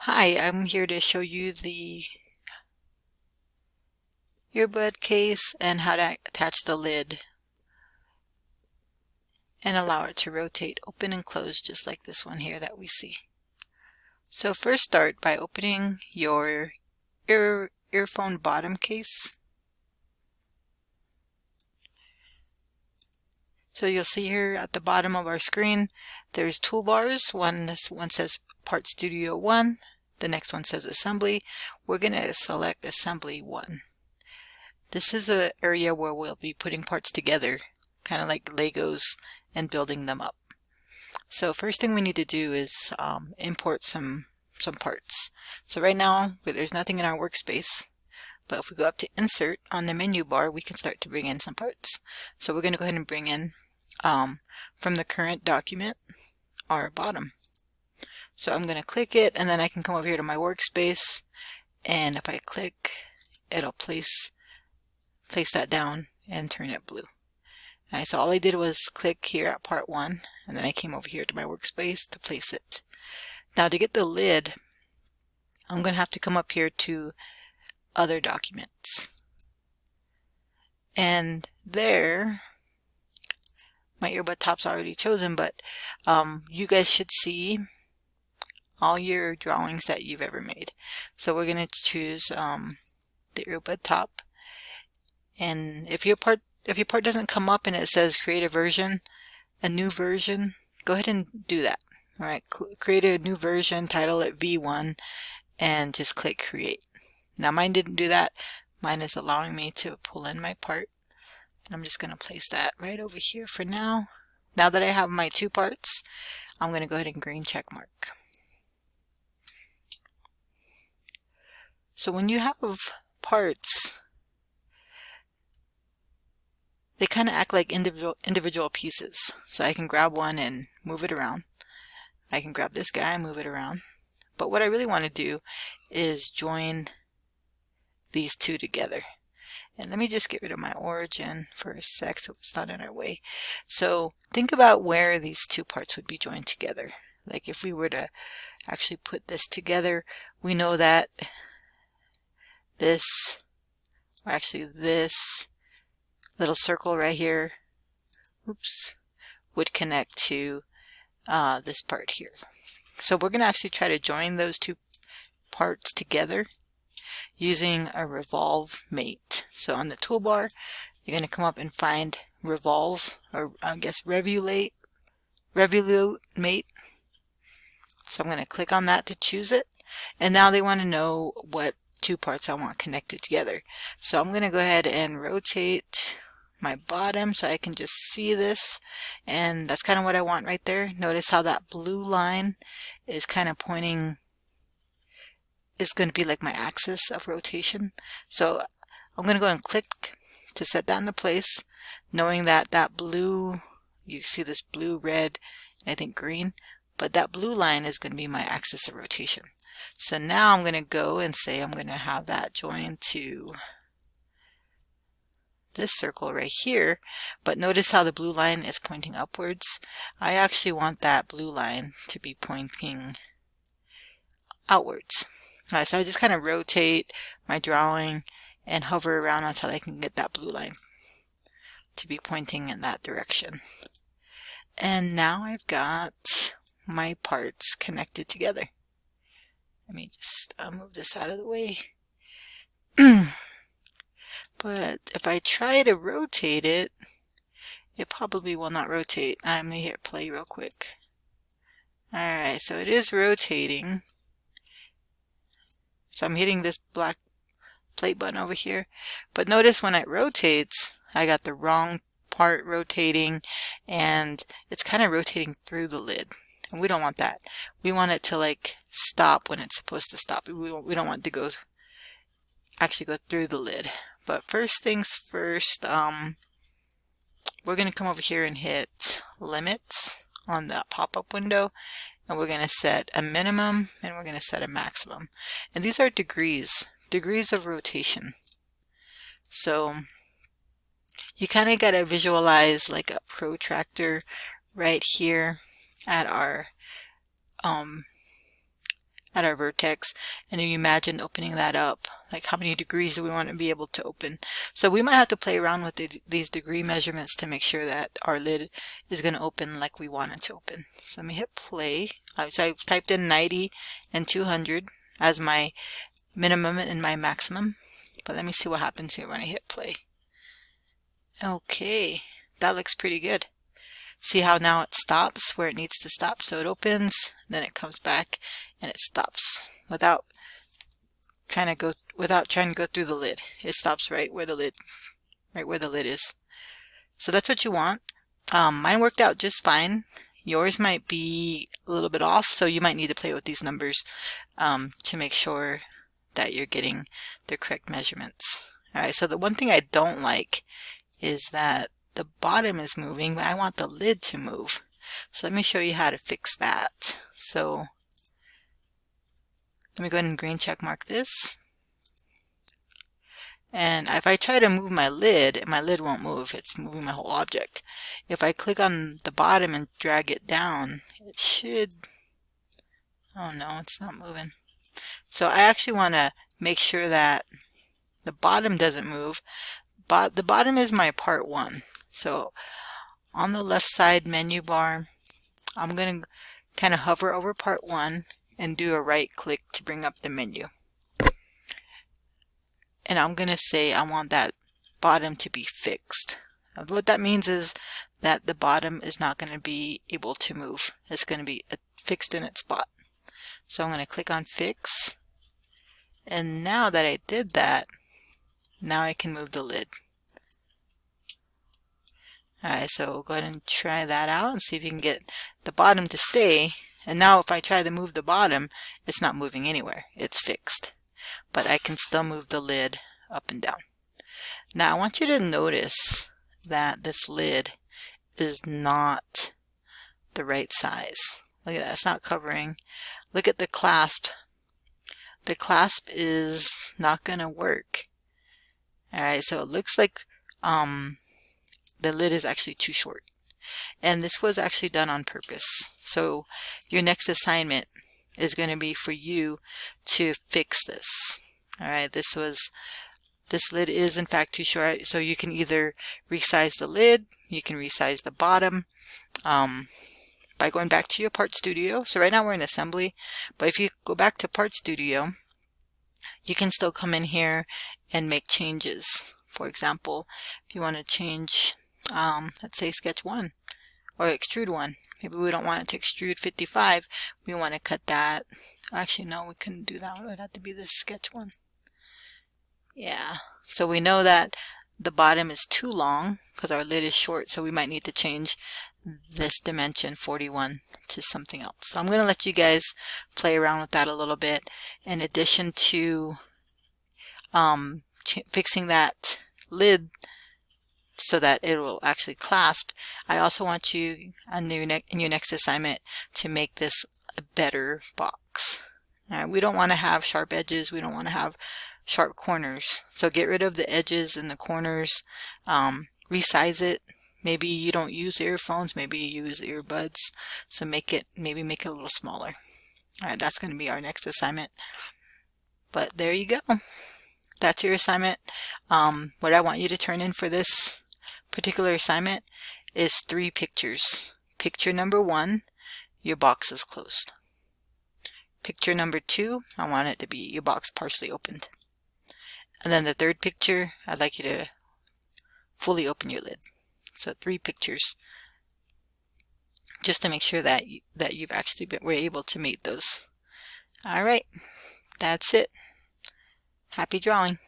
Hi, I'm here to show you the earbud case and how to attach the lid and allow it to rotate open and close just like this one here that we see. So first start by opening your earphone bottom case. So you'll see here at the bottom of our screen there's toolbars. This one says Part Studio 1, the next one says Assembly. We're going to select Assembly 1. This is the area where we'll be putting parts together, kind of like Legos, and building them up. So first thing we need to do is import some parts. So right now there's nothing in our workspace, but if we go up to Insert on the menu bar, we can start to bring in some parts. So we're going to go ahead and bring in from the current document our bottom. So I'm going to click it, and then I can come over here to my workspace, and if I click, it'll place that down and turn it blue. Alright, so all I did was click here at part 1, and then I came over here to my workspace to place it. Now to get the lid, I'm going to have to come up here to Other Documents. And there, my earbud top's already chosen, but you guys should see all your drawings that you've ever made. So we're going to choose the earbud top. And if your part doesn't come up and it says create a new version, go ahead and do that. All right, create a new version, title it V1, and just click create. Now mine didn't do that. Mine is allowing me to pull in my part. And I'm just going to place that right over here for now. Now that I have my two parts, I'm going to go ahead and green check mark. So when you have parts, they kind of act like individual pieces. So I can grab one and move it around. I can grab this guy and move it around. But what I really want to do is join these two together. And let me just get rid of my origin for a sec so it's not in our way. So think about where these two parts would be joined together. Like if we were to actually put this together, we know that this, or actually this little circle right here, oops, would connect to this part here. So we're going to actually try to join those two parts together using a revolve mate. So on the toolbar, you're going to come up and find revolve, or I guess revolute mate. So I'm going to click on that to choose it. And now they want to know what two parts I want connected together. So I'm going to go ahead and rotate my bottom so I can just see this, and that's kind of what I want right there. Notice how that blue line is kind of pointing, is going to be like my axis of rotation. So I'm going to go and click to set that into place, knowing that that blue, you see this blue, red, and I think green, but that blue line is going to be my axis of rotation. So now I'm going to go and say I'm going to have that joined to this circle right here, but notice how the blue line is pointing upwards. I actually want that blue line to be pointing outwards. Alright, so I just kind of rotate my drawing and hover around until I can get that blue line to be pointing in that direction. And now I've got my parts connected together. Let me just move this out of the way. But if I try to rotate it, it probably will not rotate. I'm going to hit play real quick. Alright, so it is rotating. So I'm hitting this black play button over here. But notice when it rotates, I got the wrong part rotating, and it's kind of rotating through the lid. And we don't want that. We want it to like stop when it's supposed to stop. We don't want it to actually go through the lid. But first things first, we're going to come over here and hit limits on the pop-up window, and we're going to set a minimum and we're going to set a maximum. And these are degrees of rotation. So you kind of got to visualize like a protractor right here at our at our vertex, and then you imagine opening that up, like how many degrees do we want to be able to open. So we might have to play around with these degree measurements to make sure that our lid is going to open like we want it to open. So let me hit play. So I typed in 90 and 200 as my minimum and my maximum, but let me see what happens here when I hit play. Okay, that looks pretty good. See how now it stops where it needs to stop. So it opens, then it comes back, and it stops without trying to go through the lid. It stops right where the lid is. So that's what you want. Mine worked out just fine. Yours might be a little bit off, so you might need to play with these numbers to make sure that you're getting the correct measurements. All right. So the one thing I don't like is that the bottom is moving, but I want the lid to move. So let me show you how to fix that. So let me go ahead and green check mark this. And if I try to move my lid won't move. It's moving my whole object. If I click on the bottom and drag it down, it should... Oh no, it's not moving. So I actually want to make sure that the bottom doesn't move. But the bottom is my part 1. So on the left side menu bar, I'm going to kind of hover over part 1 and do a right click to bring up the menu. And I'm going to say I want that bottom to be fixed. What that means is that the bottom is not going to be able to move. It's going to be fixed in its spot. So I'm going to click on fix. And now that I did that, now I can move the lid. Alright, so we'll go ahead and try that out and see if you can get the bottom to stay. And now if I try to move the bottom, it's not moving anywhere. It's fixed. But I can still move the lid up and down. Now I want you to notice that this lid is not the right size. Look at that, it's not covering. Look at the clasp. The clasp is not going to work. Alright, so it looks like the lid is actually too short. And this was actually done on purpose. So your next assignment is going to be for you to fix this. Alright, this lid is in fact too short, so you can either resize the lid, you can resize the bottom by going back to your Part Studio. So right now we're in assembly, but if you go back to Part Studio, you can still come in here and make changes. For example, if you want to change, let's say sketch 1 or extrude 1. Maybe we don't want it to extrude 55. We want to cut that. Actually, no, we couldn't do that. It would have to be this sketch 1. Yeah. So we know that the bottom is too long because our lid is short, so we might need to change this dimension 41 to something else. So I'm going to let you guys play around with that a little bit. In addition to fixing that lid so that it will actually clasp, I also want you in your next assignment to make this a better box. We don't want to have sharp edges, we don't want to have sharp corners, so get rid of the edges and the corners, resize it. Maybe you don't use earphones, maybe you use earbuds, so maybe make it a little smaller. Alright, that's going to be our next assignment. But there you go. That's your assignment. What I want you to turn in for this particular assignment is 3 pictures. Picture number 1, your box is closed. Picture number 2, I want it to be your box partially opened. And then the third picture, I'd like you to fully open your lid. So 3 pictures, just to make sure that you've actually were able to meet those. All right, that's it. Happy drawing.